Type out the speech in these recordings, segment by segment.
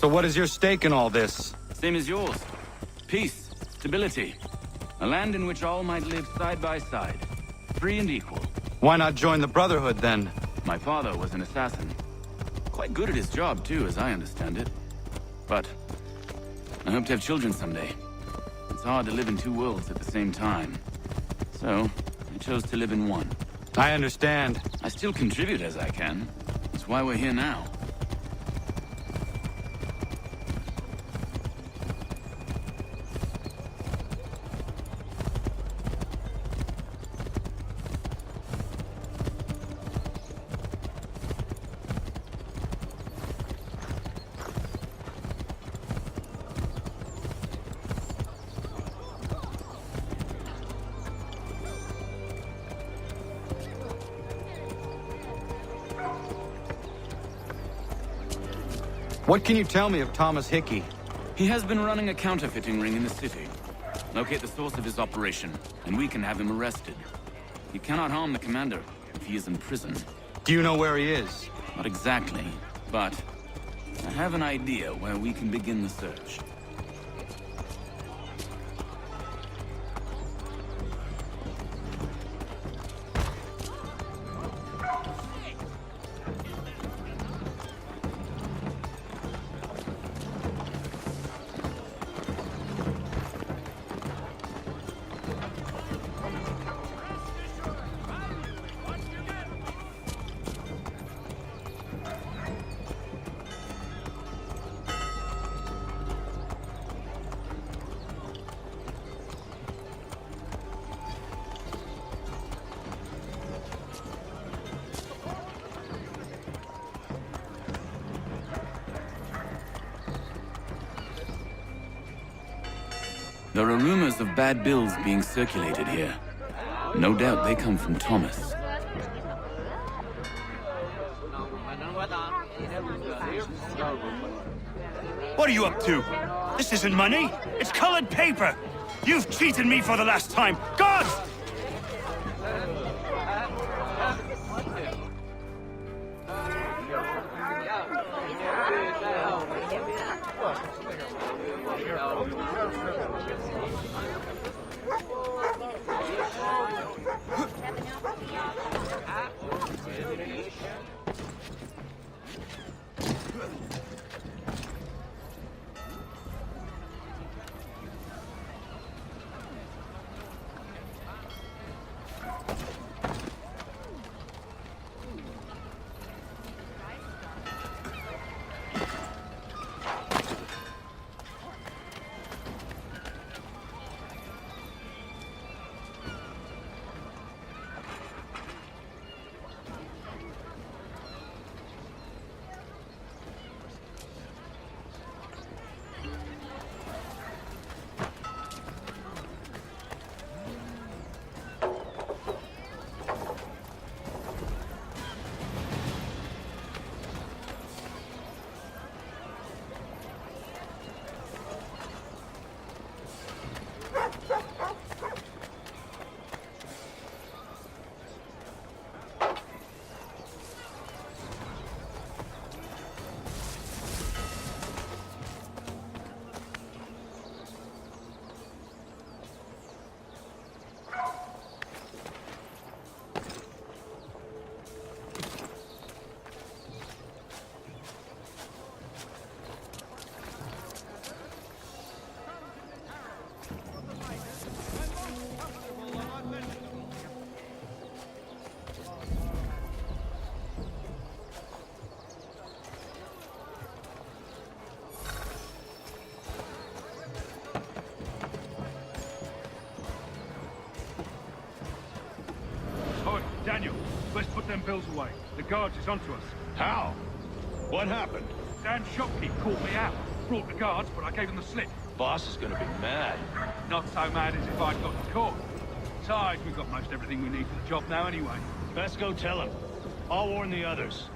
So what is your stake in all this? Same as yours. Peace, stability. A land in which all might live side by side. Free and equal. Why not join the Brotherhood, then? My father was an assassin. Quite good at his job, too, as I understand it. But I hope to have children someday. It's hard to live in two worlds at the same time. So, I chose to live in one. I understand. I still contribute as I can. That's why we're here now. What can you tell me of Thomas Hickey? He has been running a counterfeiting ring in the city. Locate the source of his operation, and we can have him arrested. He cannot harm the commander if he is in prison. Do you know where he is? Not exactly, but I have an idea where we can begin the search. There are rumors of bad bills being circulated here. No doubt they come from Thomas. What are you up to? This isn't money. It's colored paper. You've cheated me for the last time. Guards! Daniel, let's put them bills away. The guards is onto us. How? What happened? Dan's shopkeep caught me out. Brought the guards, but I gave him the slip. Boss is gonna be mad. Not so mad as if I'd got caught. Besides, we've got most everything we need for the job now anyway. Best go tell him. I'll warn the others.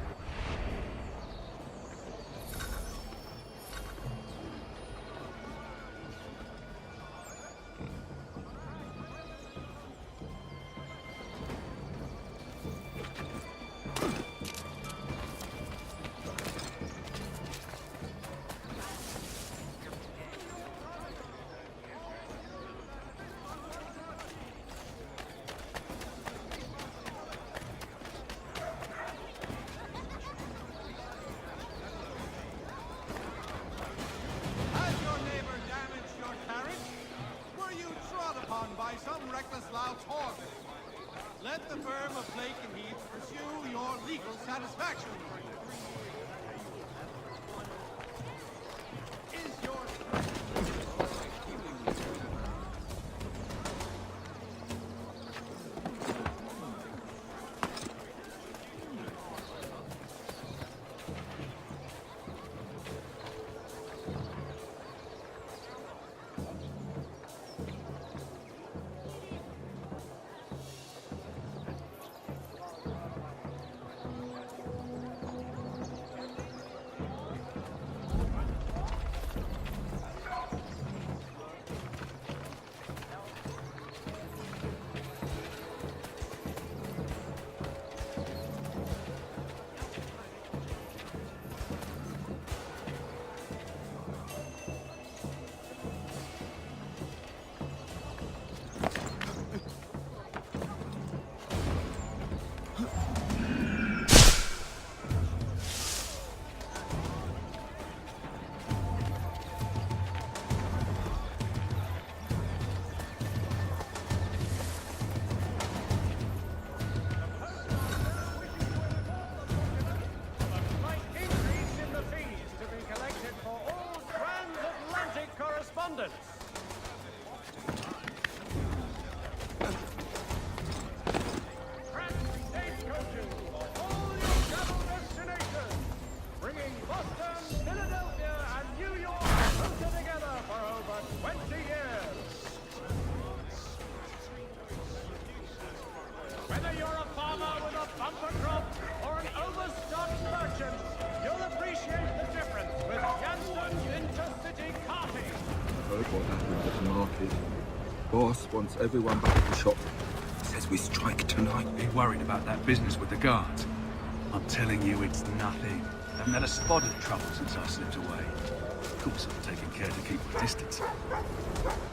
some reckless loud's horse. Let the firm of Blake and Heath pursue your legal satisfaction. Is your... What happened at the market. Boss wants everyone back at the shop. Says we strike tonight. Be worried about that business with the guards. I'm telling you, it's nothing. I haven't had a spot of trouble since I slipped away. Of course, I've taken care to keep my distance.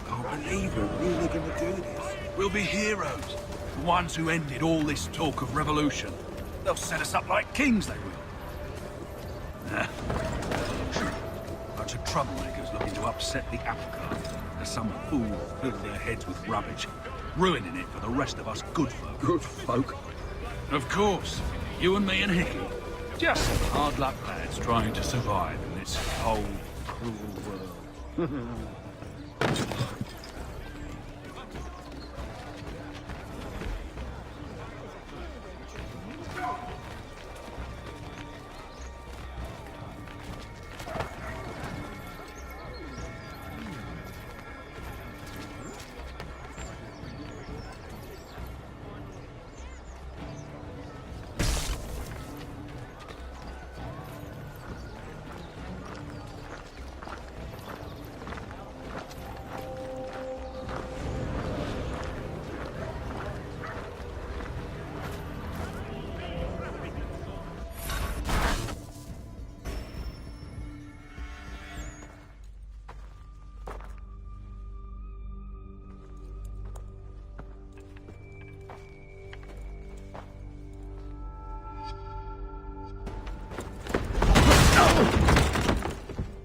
Can't believe we're really gonna do this. We'll be heroes. The ones who ended all this talk of revolution. They'll set us up like kings, they will. Nah. Bunch of troublemakers looking to upset the apple cart. As some fool filled their heads with rubbish, ruining it for the rest of us good folk. Good folk? Of course. You and me and Hickey. Just some hard luck lads trying to survive in this cold, cruel world.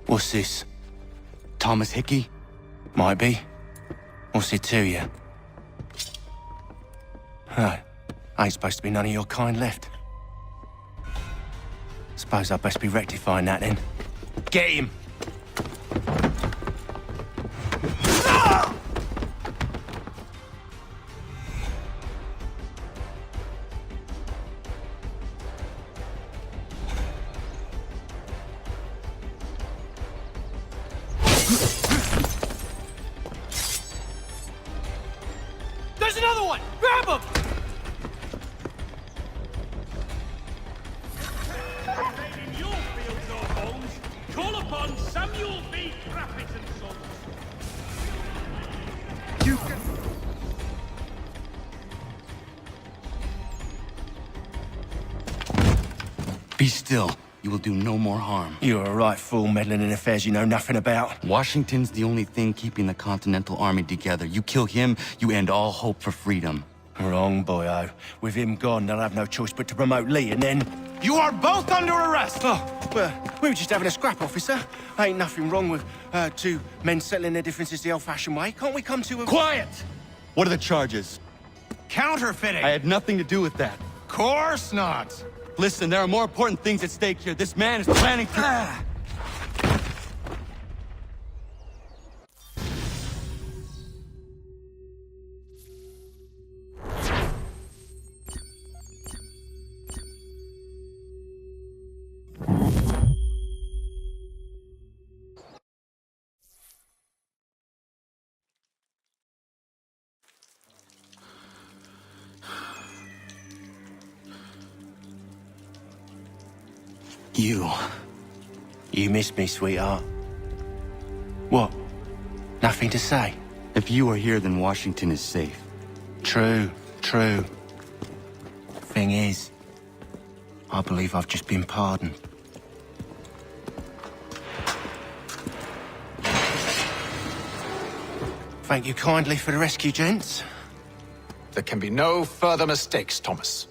What's this? Thomas Hickey? Might be. What's it to you? Ain't supposed to be none of your kind left. Suppose I'd best be rectifying that then. Get him! There's another one! Grab him! In your fields or homes, call upon Samuel B. Graffit and Sons. You can... Be still. You will do no more harm. You're a right fool meddling in affairs you know nothing about. Washington's the only thing keeping the Continental Army together. You kill him, you end all hope for freedom. Wrong, boyo. With him gone, they'll have no choice but to promote Lee, and then... You are both under arrest! Oh, well, we were just having a scrap, officer. Ain't nothing wrong with two men settling their differences the old-fashioned way. Can't we come to a... Quiet! What are the charges? Counterfeiting! I had nothing to do with that. Course not! Listen, there are more important things at stake here. This man is planning to... You missed me, sweetheart. What? Nothing to say? If you are here, then Washington is safe. True. Thing is, I believe I've just been pardoned. Thank you kindly for the rescue, gents. There can be no further mistakes, Thomas.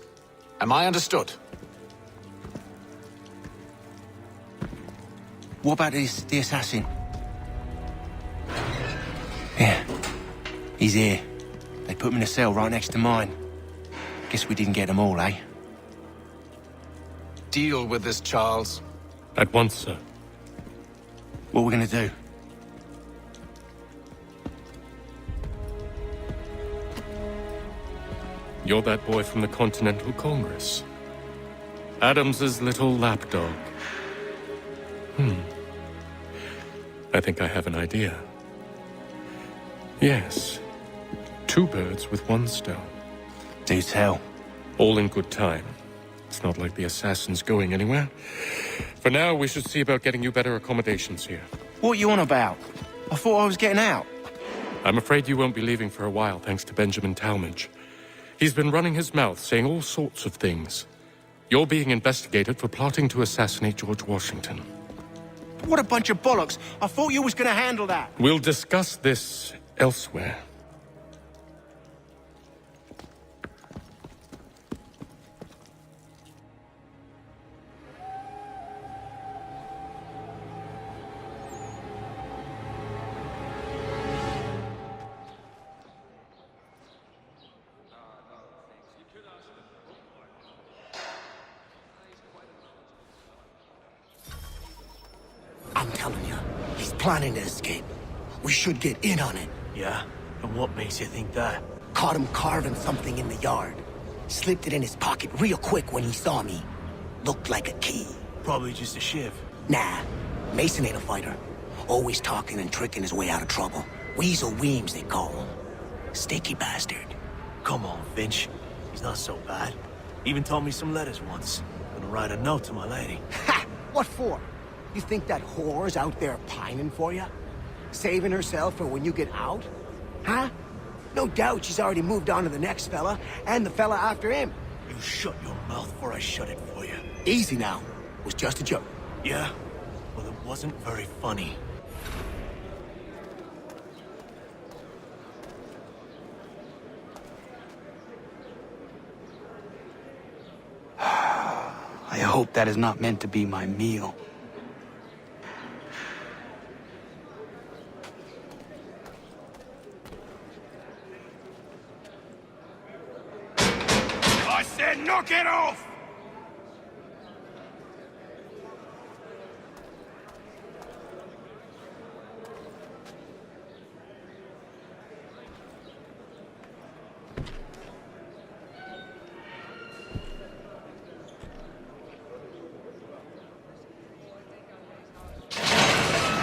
Am I understood? What about the assassin? Yeah, he's here. They put him in a cell right next to mine. Guess we didn't get them all, eh? Deal with this, Charles. At once, sir. What are we gonna do? You're that boy from the Continental Congress. Adams's little lapdog. I think I have an idea. Yes. 2 birds with 1 stone. Do tell. All in good time. It's not like the assassin's going anywhere. For now, we should see about getting you better accommodations here. What are you on about? I thought I was getting out. I'm afraid you won't be leaving for a while, thanks to Benjamin Talmadge. He's been running his mouth, saying all sorts of things. You're being investigated for plotting to assassinate George Washington. What a bunch of bollocks. I thought you was gonna handle that. We'll discuss this elsewhere. I'm telling you, he's planning to escape. We should get in on it. Yeah? And what makes you think that? Caught him carving something in the yard. Slipped it in his pocket real quick when he saw me. Looked like a key. Probably just a shiv. Nah, Mason ain't a fighter. Always talking and tricking his way out of trouble. Weasel Weems, they call him. Sticky bastard. Come on, Finch. He's not so bad. Even taught me some letters once. Gonna write a note to my lady. Ha! What for? You think that whore's out there pining for you? Saving herself for when you get out? Huh? No doubt she's already moved on to the next fella, and the fella after him. You shut your mouth before I shut it for you. Easy now. It was just a joke. Yeah? Well, it wasn't very funny. I hope that is not meant to be my meal. I said knock it off!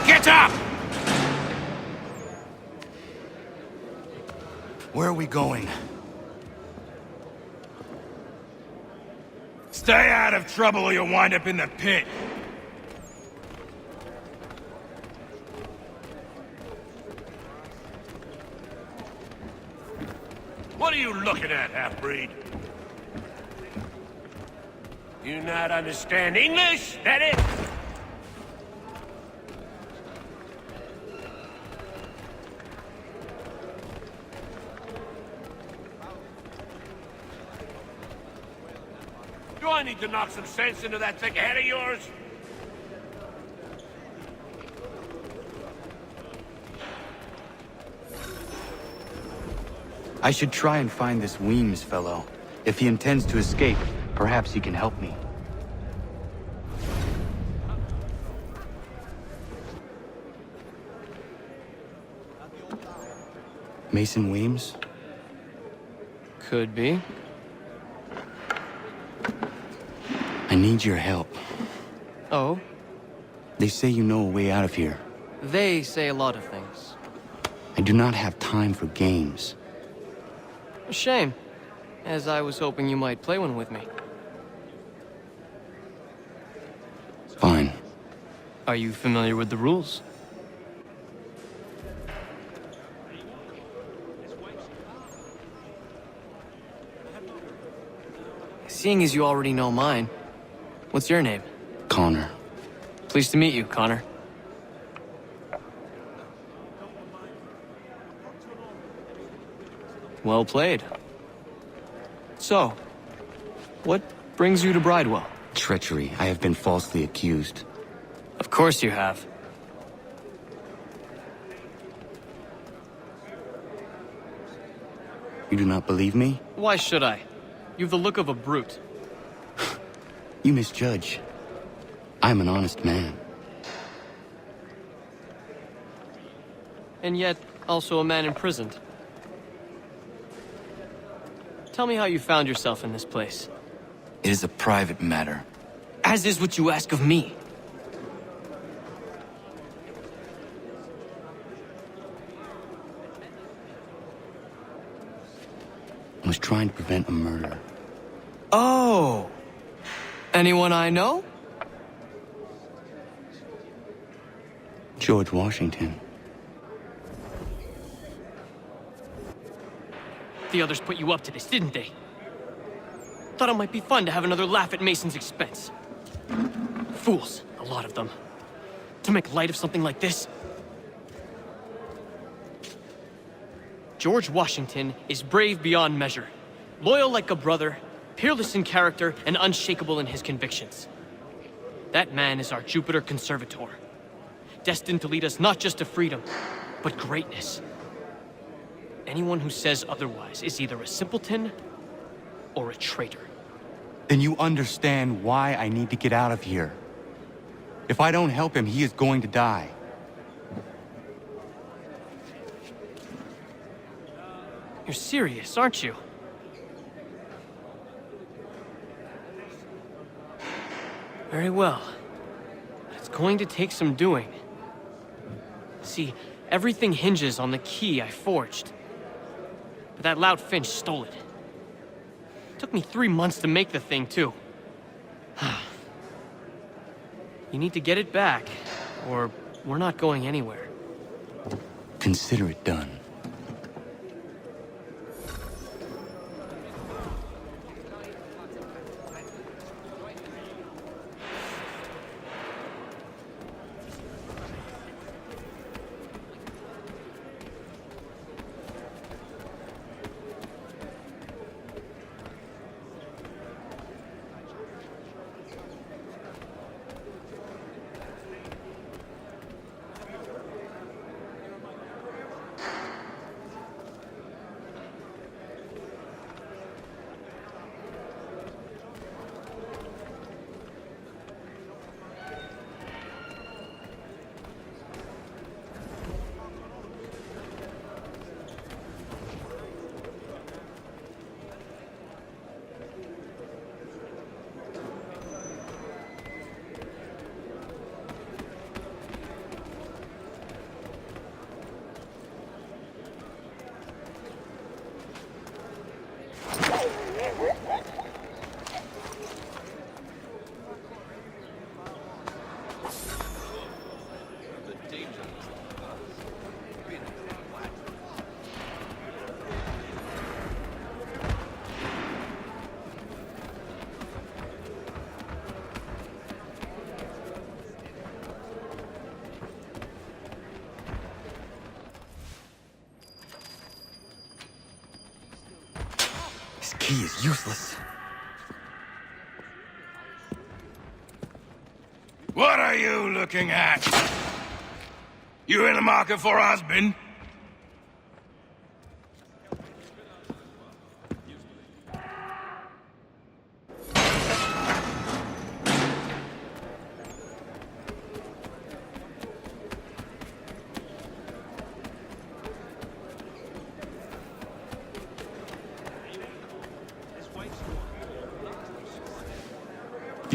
Get up! Where are we going? Stay out of trouble or you'll wind up in the pit. What are you looking at, half-breed? You not understand English? That it? Do I need to knock some sense into that thick head of yours? I should try and find this Weems fellow. If he intends to escape, perhaps he can help me. Mason Weems? Could be. I need your help. Oh? They say you know a way out of here. They say a lot of things. I do not have time for games. A shame, as I was hoping you might play one with me. Fine. Are you familiar with the rules? Seeing as you already know mine, what's your name? Connor. Pleased to meet you, Connor. Well played. So, what brings you to Bridewell? Treachery. I have been falsely accused. Of course you have. You do not believe me? Why should I? You've the look of a brute. You misjudge. I'm an honest man. And yet, also a man imprisoned. Tell me how you found yourself in this place. It is a private matter. As is what you ask of me. I was trying to prevent a murder. Oh! Anyone I know? George Washington. The others put you up to this, didn't they? Thought it might be fun to have another laugh at Mason's expense. Fools, a lot of them. To make light of something like this. George Washington is brave beyond measure, loyal like a brother, peerless in character, and unshakable in his convictions. That man is our Jupiter Conservator, destined to lead us not just to freedom, but greatness. Anyone who says otherwise is either a simpleton or a traitor. Then you understand why I need to get out of here. If I don't help him, he is going to die. You're serious, aren't you? Very well. But it's going to take some doing. See, everything hinges on the key I forged. But that lout Finch stole it. Took me 3 months to make the thing, too. You need to get it back, or we're not going anywhere. Consider it done. Key is useless. What are you looking at? You in the market for a husband?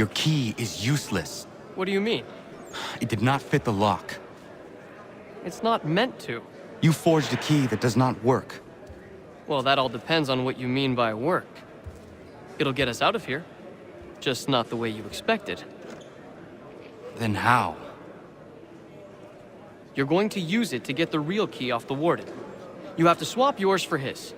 Your key is useless. What do you mean? It did not fit the lock. It's not meant to. You forged a key that does not work. Well, that all depends on what you mean by work. It'll get us out of here. Just not the way you expected. Then how? You're going to use it to get the real key off the warden. You have to swap yours for his.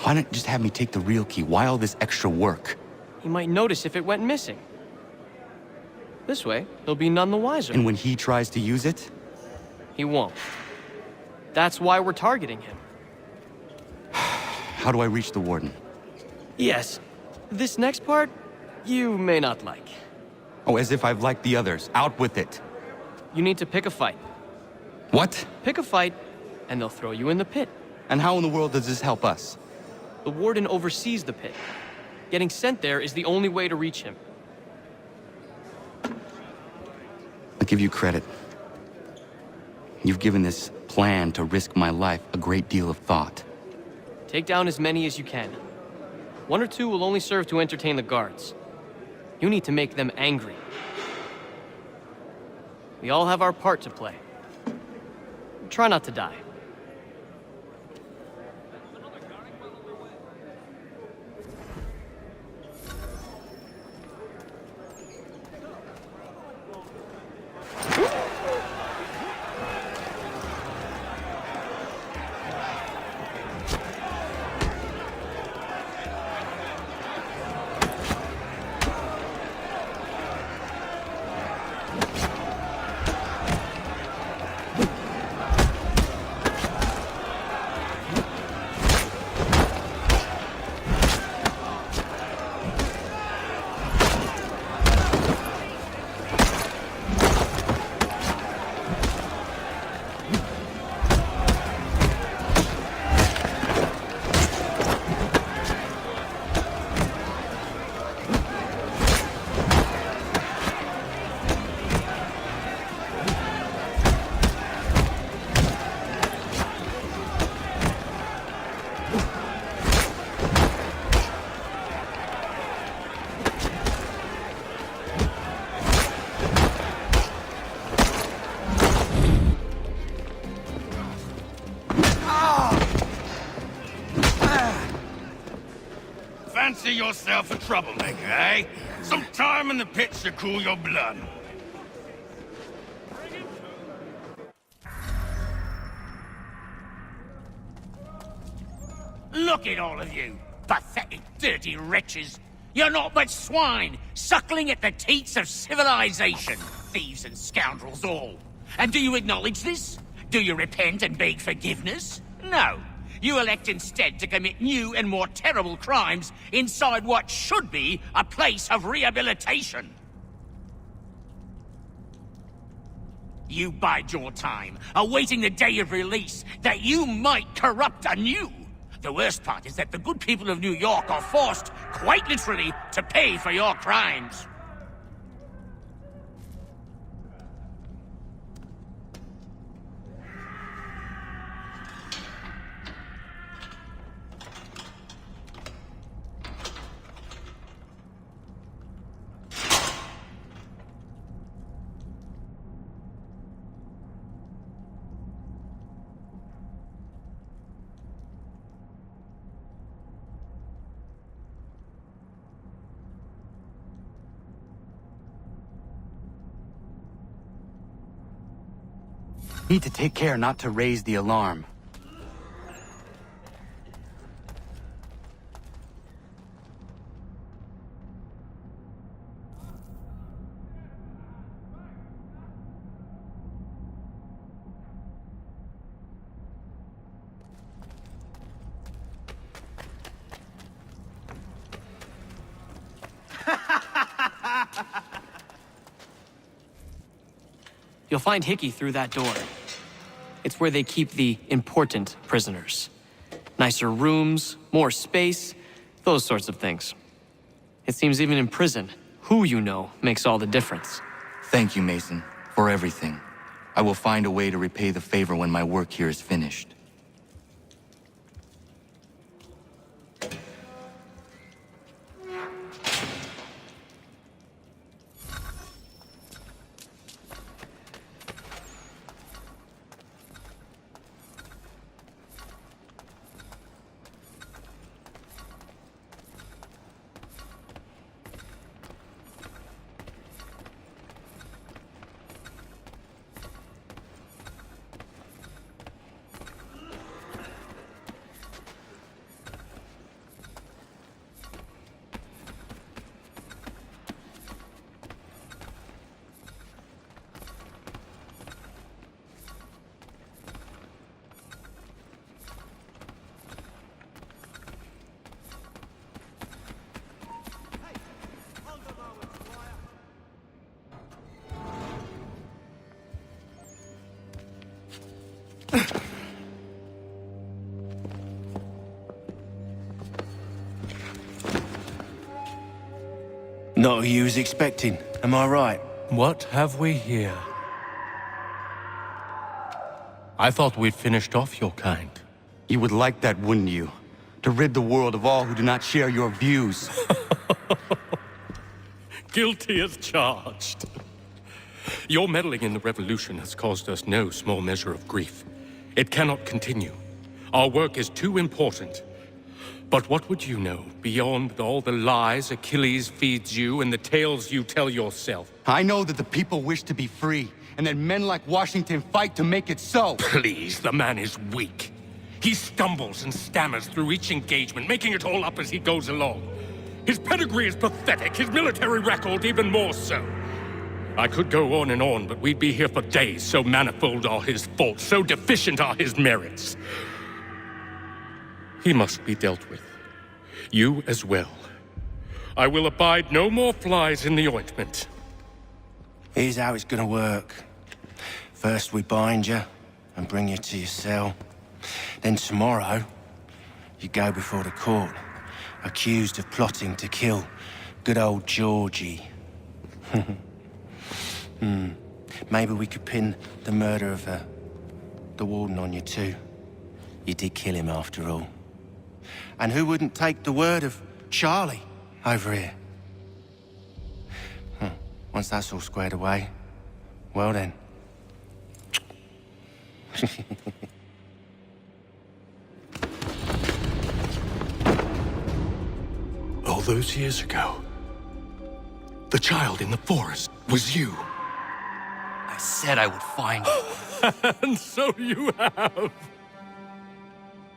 Why not just have me take the real key? Why all this extra work? He might notice if it went missing. This way, he'll be none the wiser. And when he tries to use it? He won't. That's why we're targeting him. How do I reach the warden? Yes. This next part, you may not like. Oh, as if I've liked the others. Out with it. You need to pick a fight. What? Pick a fight, and they'll throw you in the pit. And how in the world does this help us? The warden oversees the pit. Getting sent there is the only way to reach him. I'll give you credit. You've given this plan to risk my life a great deal of thought. Take down as many as you can. 1 or 2 will only serve to entertain the guards. You need to make them angry. We all have our part to play. Try not to die. Fancy yourself a troublemaker, eh? Some time in the pits to cool your blood. Look at all of you, pathetic, dirty wretches. You're not but swine, suckling at the teats of civilization. Thieves and scoundrels all. And do you acknowledge this? Do you repent and beg forgiveness? No. You elect instead to commit new and more terrible crimes inside what should be a place of rehabilitation. You bide your time, awaiting the day of release, that you might corrupt anew. The worst part is that the good people of New York are forced, quite literally, to pay for your crimes. Need to take care not to raise the alarm. You'll find Hickey through that door. It's where they keep the important prisoners. Nicer rooms, more space, those sorts of things. It seems even in prison, who you know makes all the difference. Thank you, Mason, for everything. I will find a way to repay the favor when my work here is finished. Not who you was expecting, am I right? What have we here? I thought we'd finished off your kind. You would like that, wouldn't you? To rid the world of all who do not share your views. Guilty as charged. Your meddling in the revolution has caused us no small measure of grief. It cannot continue. Our work is too important. But what would you know beyond all the lies Achilles feeds you and the tales you tell yourself? I know that the people wish to be free, and that men like Washington fight to make it so. Please, the man is weak. He stumbles and stammers through each engagement, making it all up as he goes along. His pedigree is pathetic, his military record even more so. I could go on and on, but we'd be here for days, so manifold are his faults, so deficient are his merits. He must be dealt with. You as well. I will abide no more flies in the ointment. Here's how it's gonna work. First we bind you and bring you to your cell. Then tomorrow, you go before the court, accused of plotting to kill good old Georgie. Maybe we could pin the murder of the warden on you too. You did kill him after all. And who wouldn't take the word of Charlie over here? Once that's all squared away, well then. All those years ago, the child in the forest was you. I said I would find you. And so you have.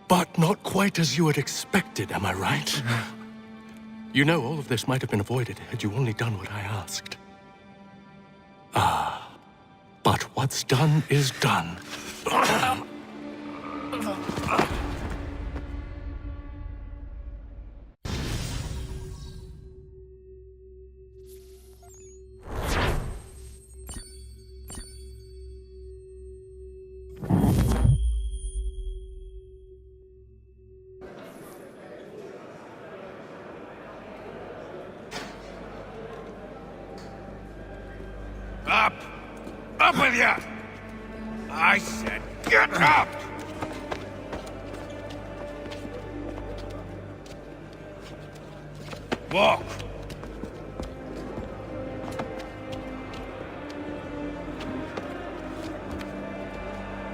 But not quite as you had expected, am I right? You know, all of this might have been avoided had you only done what I asked. But what's done is done. Up! Up with you! I said get up! Walk!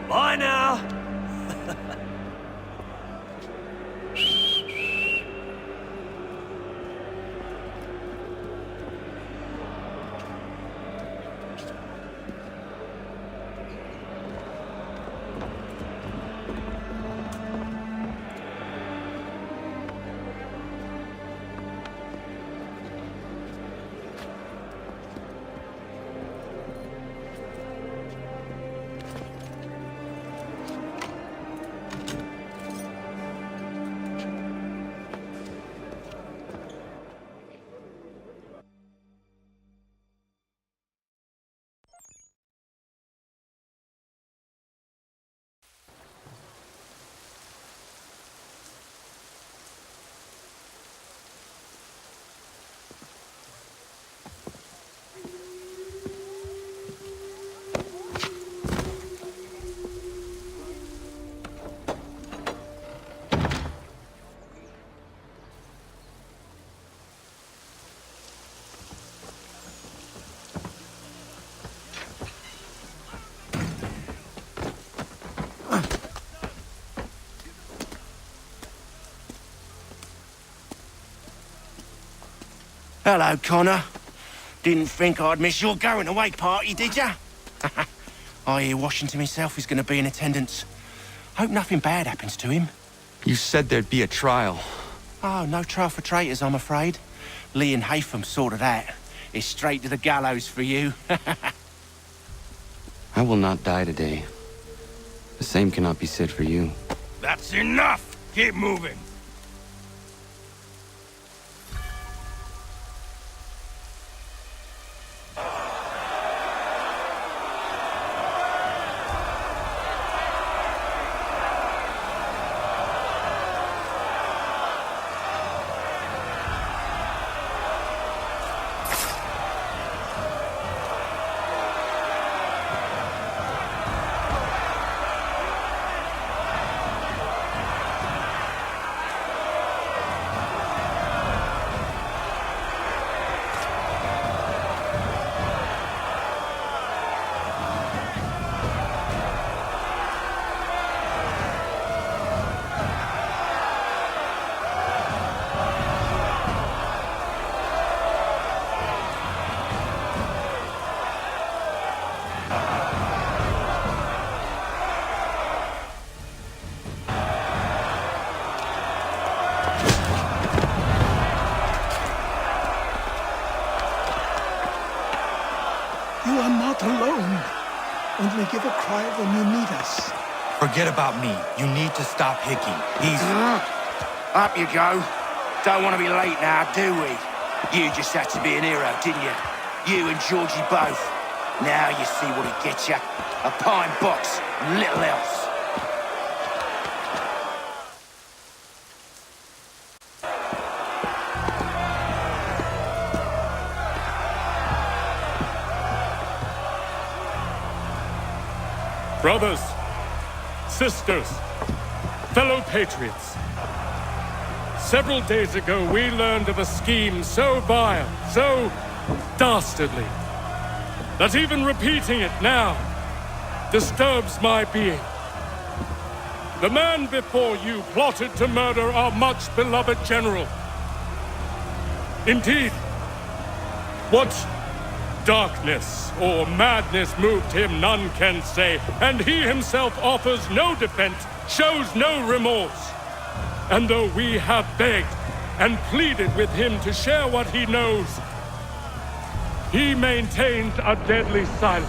Bye now. Hello, Connor. Didn't think I'd miss your going away party, did ya? I hear Washington himself is going to be in attendance. Hope nothing bad happens to him. You said there'd be a trial. Oh, no trial for traitors, I'm afraid. Lee and Haytham sorted that. It's straight to the gallows for you. I will not die today. The same cannot be said for you. That's enough! Keep moving! not alone. Only give a cry when you need us. Forget about me. You need to stop Hickey. He's... Up you go. Don't want to be late now, do we? You just had to be an hero, didn't you? You and Georgie both. Now you see what he gets you. A pine box, and little else. Brothers, sisters, fellow patriots. Several days ago, we learned of a scheme so vile, so dastardly, that even repeating it now disturbs my being. The man before you plotted to murder our much-beloved general. Indeed, what darkness or madness moved him, none can say, and he himself offers no defense, shows no remorse. And though we have begged and pleaded with him to share what he knows, he maintains a deadly silence.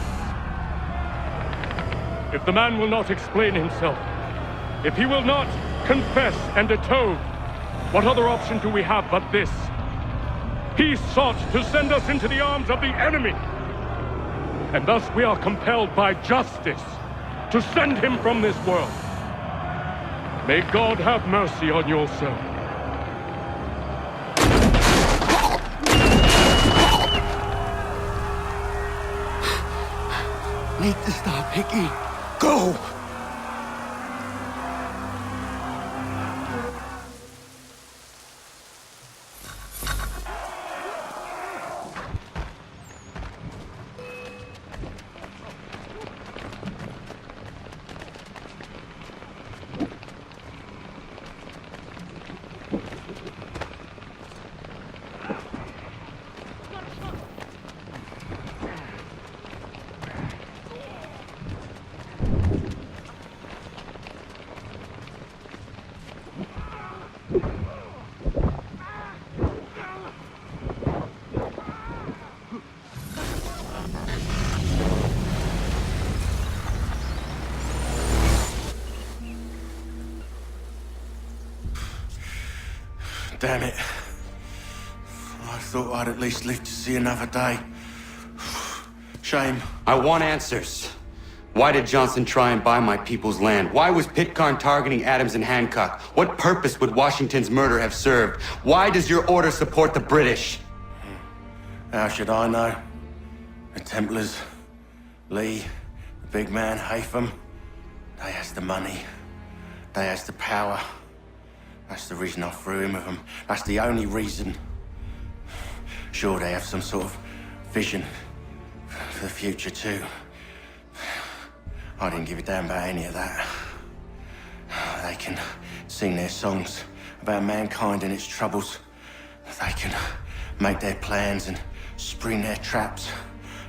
If the man will not explain himself, if he will not confess and atone, what other option do we have but this? He sought to send us into the arms of the enemy. And thus we are compelled by justice to send him from this world. May God have mercy on your soul. Need to stop Hickey. Go! Damn it. I thought I'd at least live to see another day. Shame. I want answers. Why did Johnson try and buy my people's land? Why was Pitcairn targeting Adams and Hancock? What purpose would Washington's murder have served? Why does your order support the British? How should I know? The Templars, Lee, the big man, Haytham, they has the money. They has the power. That's the reason I threw him with them. That's the only reason. Sure, they have some sort of vision for the future, too. I didn't give a damn about any of that. They can sing their songs about mankind and its troubles. They can make their plans and spring their traps.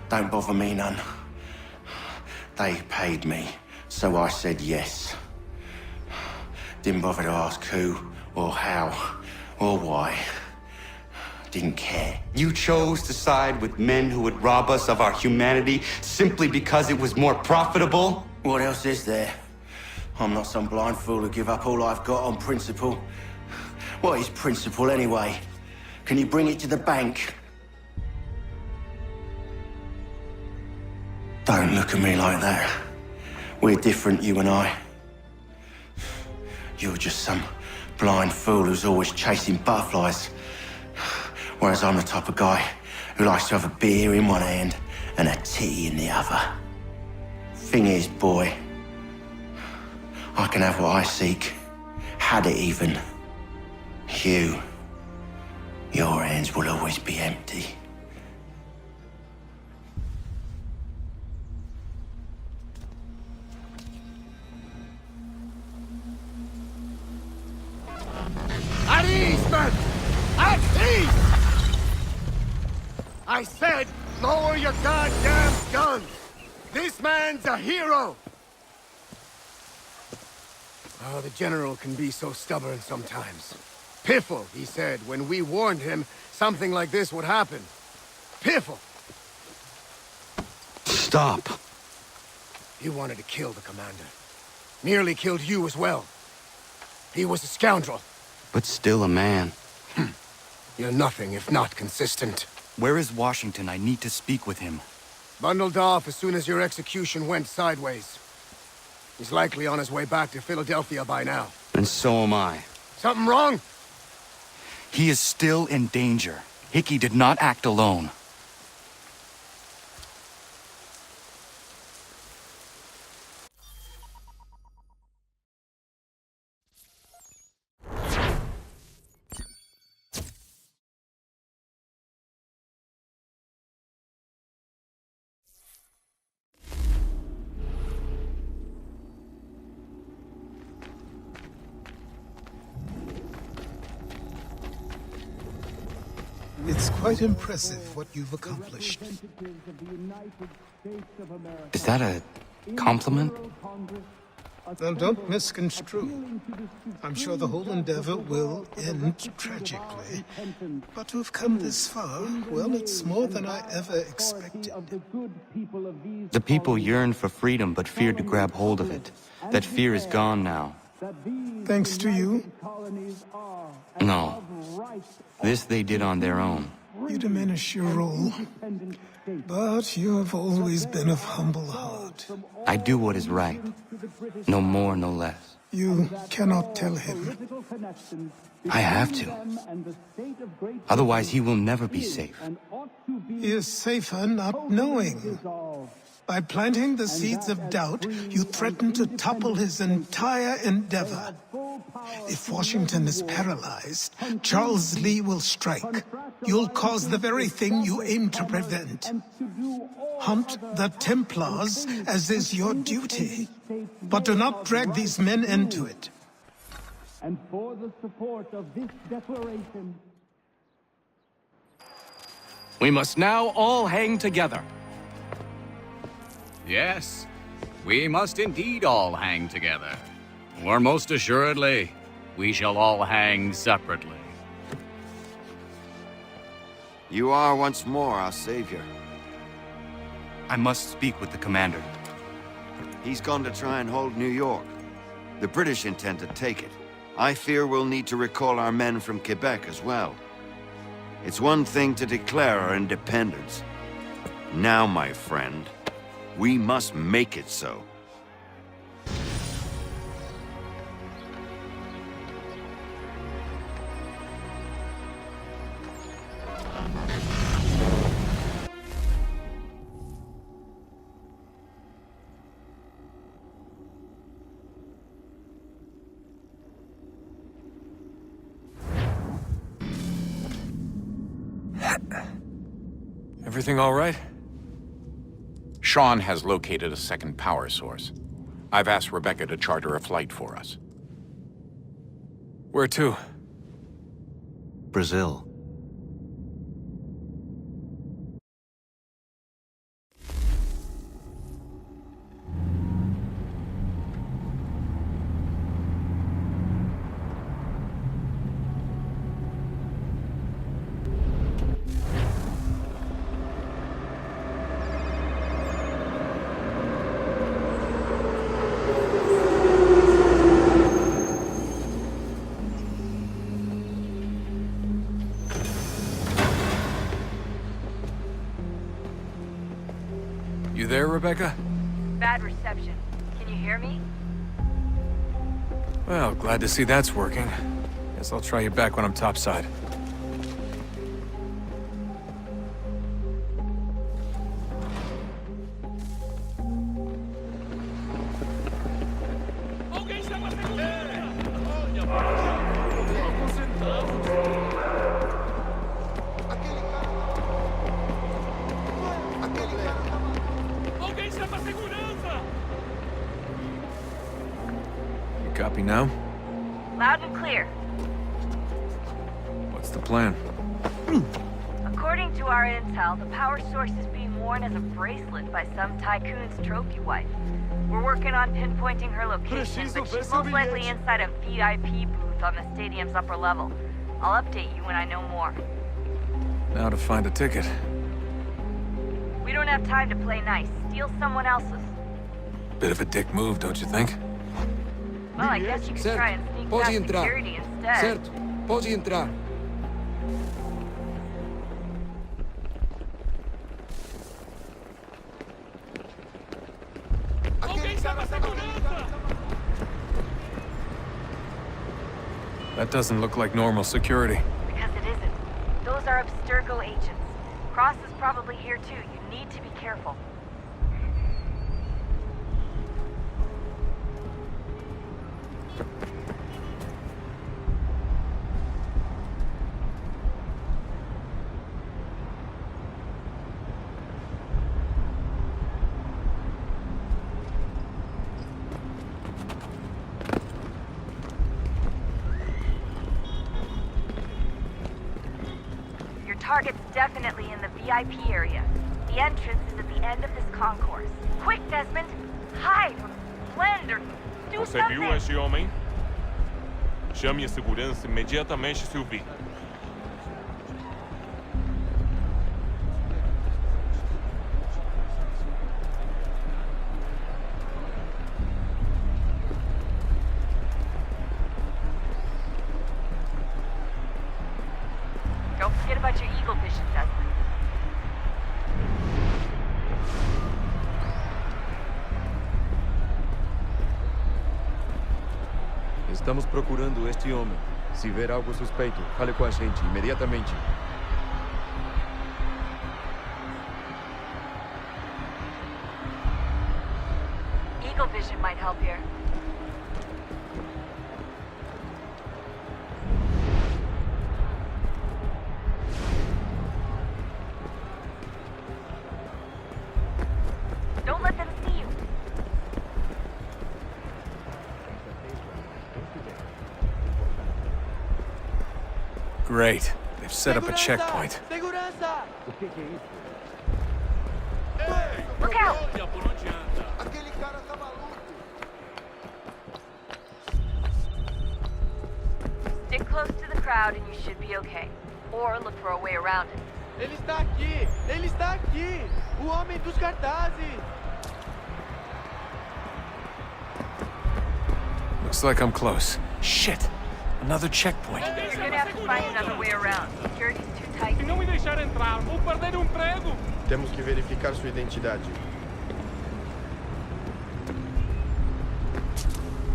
Don't bother me none. They paid me, so I said yes. Didn't bother to ask who, or how, or why. Didn't care. You chose to side with men who would rob us of our humanity simply because it was more profitable? What else is there? I'm not some blind fool who give up all I've got on principle. What is principle anyway? Can you bring it to the bank? Don't look at me like that. We're different, you and I. You're just some blind fool who's always chasing butterflies. Whereas I'm the type of guy who likes to have a beer in one hand and a tea in the other. Thing is, boy, I can have what I seek. Had it even. Your hands will always be empty. At ease, men! At ease! I said, lower your goddamn guns! This man's a hero! Oh, the General can be so stubborn sometimes. Piffle, he said, when we warned him something like this would happen. Piffle! Stop. You wanted to kill the commander. Nearly killed you as well. He was a scoundrel. But still a man. You're nothing if not consistent. Where is Washington? I need to speak with him. Bundled off as soon as your execution went sideways. He's likely on his way back to Philadelphia by now. And so am I. Something wrong? He is still in danger. Hickey did not act alone. It's quite impressive what you've accomplished. Is that a compliment? Now, don't misconstrue. I'm sure the whole endeavor will end tragically. But to have come this far, well, it's more than I ever expected. The people yearned for freedom but feared to grab hold of it. That fear is gone now. Thanks to you. No. This they did on their own. You diminish your role. But you have always been of humble heart. I do what is right. No more, no less. You cannot tell him. I have to. Otherwise, he will never be safe. He is safer not knowing. By planting the seeds of doubt, you threaten to topple his entire endeavor. If Washington is paralyzed, Charles Lee will strike. You'll cause the very thing you aim to prevent. Hunt the Templars, as is your duty. But do not drag these men into it. And for the support of this declaration... We must now all hang together. Yes, we must indeed all hang together. Or most assuredly, we shall all hang separately. You are once more our savior. I must speak with the commander. He's gone to try and hold New York. The British intend to take it. I fear we'll need to recall our men from Quebec as well. It's one thing to declare our independence. Now, my friend, we must make it so. Everything all right? Sean has located a second power source. I've asked Rebecca to charter a flight for us. Where to? Brazil. You there, Rebecca? Bad reception. Can you hear me? Well, glad to see that's working. Guess I'll try you back when I'm topside. Copy now? Loud and clear. What's the plan? According to our intel, the power source is being worn as a bracelet by some tycoon's trophy wife. We're working on pinpointing her location, but she's most likely inside a VIP booth on the stadium's upper level. I'll update you when I know more. Now to find a ticket. We don't have time to play nice. Steal someone else's. Bit of a dick move, don't you think? Well, I guess you could try and sneak past security instead. Certo, pode entrar. That doesn't look like normal security. Because it isn't. Those are Abstergo agents. Cross is probably here too. You need to be careful. Target's definitely in the VIP area. The entrance is at the end of this concourse. Quick, Desmond! Hide or blend or do Você something! viu esse homem? Chame a segurança imediatamente se o vir. Don't forget about your eagle vision, Desmond. Estamos procurando este homem. Se ver algo suspeito, fale com a gente imediatamente. Eagle vision might help here. Don't let them see you. Great. They've set up a checkpoint. Look out! Stick close to the crowd and you should be okay. Or look for a way around it. Ele está aqui! Ele está aqui! O homem dos cartazes! Looks like I'm close. Shit! Another checkpoint. You're gonna have to find another way around. Security's too tight. Se não me deixar entrar, vou perder o emprego. Temos que verificar sua identidade.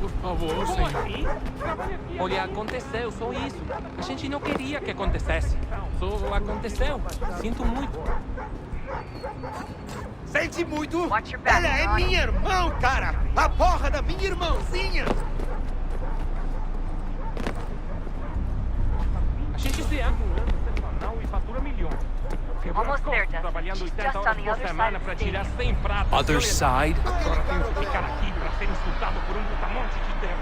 Por favor, senhor. Olha, aconteceu, só isso. A gente não queria que acontecesse. Só aconteceu. Sinto muito. Sente muito! Watch your back, Ela é Ronnie. minha irmã, cara! A porra da minha irmãzinha! A gente se ama. E fatura milhões. Almost there, Dustin. She's just on the other side of the stadium. Other side? Agora tenho que ficar aqui para ser insultado por brutamonte de Deus.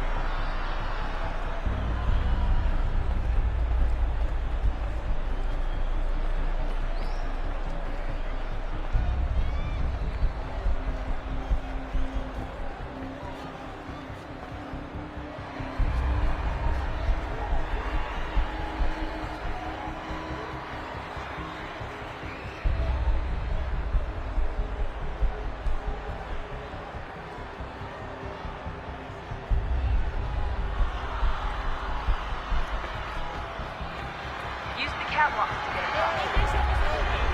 Use the catwalk to get across.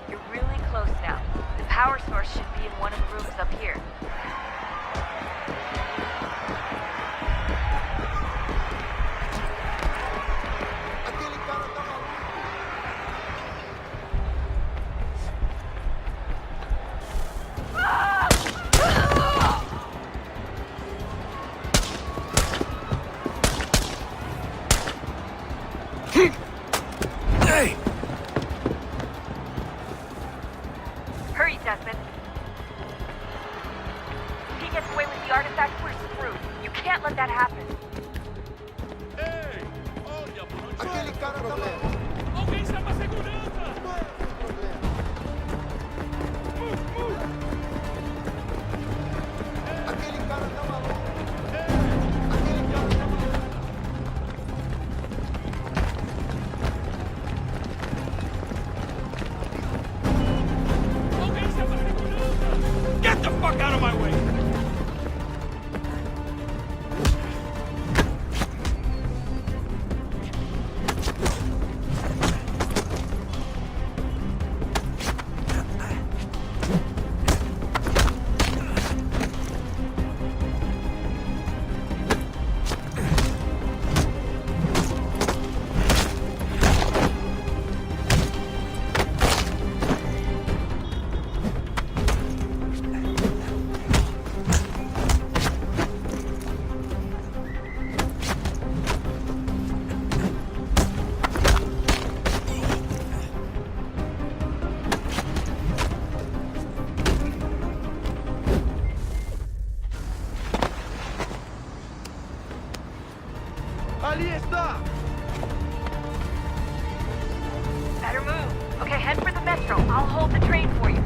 You're really close now. The power source should be in one of the rooms up here. Hey! Hurry, Desmond. If he gets away with the artifact, we're screwed. You can't let that happen. Aquele cara tá maluco! Alguém chama a segurança! Aquele cara tá maluco! Ali está! Better move. Okay, head for the metro. I'll hold the train for you.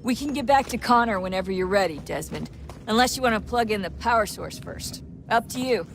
We can get back to Connor whenever you're ready, Desmond. Unless you want to plug in the power source first. Up to you.